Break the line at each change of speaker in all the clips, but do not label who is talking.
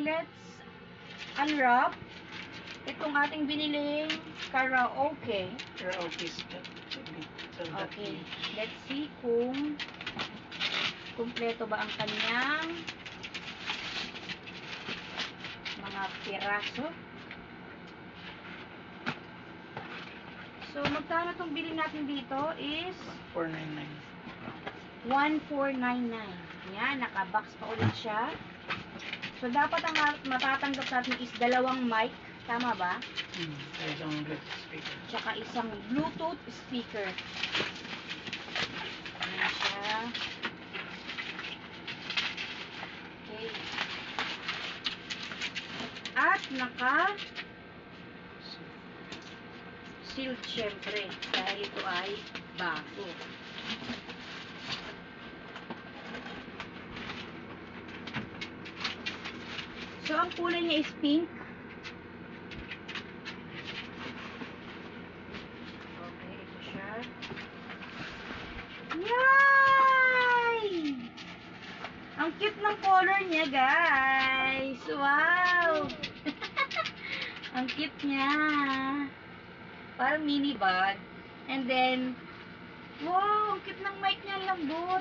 let's unwrap itong ating biniling karaoke.
Karaoke.
Okay, let's see kung kumpleto ba ang kanyang mga piraso. So, magkano itong bilhin natin dito is
1499.
1499. Yan, naka-box pa ulit siya. So, dapat ang matatanggap natin is dalawang mic. Tama ba?
Isang Bluetooth speaker.
Tsaka isang Bluetooth speaker. Ayan siya. Okay. At naka-sealed syempre. Dahil ito ay bago. So, ang kulay niya is pink. Okay, ito siya. Yay! Ang cute ng color niya, guys. Wow! Ang cute niya. Parang mini bag. And then, wow! Ang cute ng mic niya, lambot.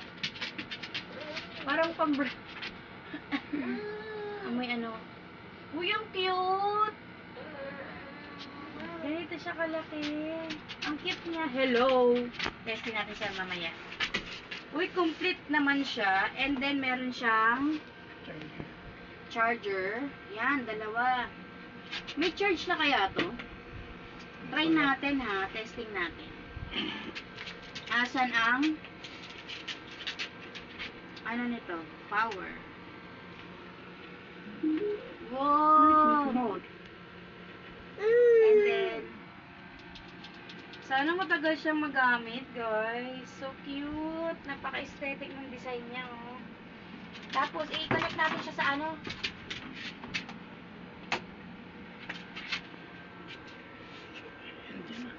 Parang may ano. Uy, ang cute! Ganito siya kalaki. Ang cute niya. Hello! Testing natin siya mamaya. Uy, complete naman siya. And then, meron siyang charger. Yan, dalawa. May charge na kaya to? Try natin ha. Testing natin. Asan ang ano nito? Power. Wow! And then, sana matagal siyang magamit, guys. So cute. Napaka-aesthetic ng design niya, oh. Tapos, i-connect natin siya sa ano?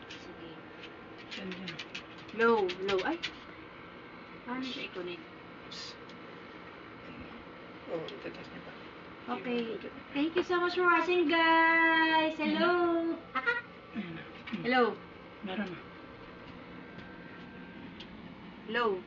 Sige. Low. Ay! Paano siya i-connect?
Oh, itatest niya pa.
Okay. Thank you so much for watching, guys. Hello. Hello.
Meron na.
Low.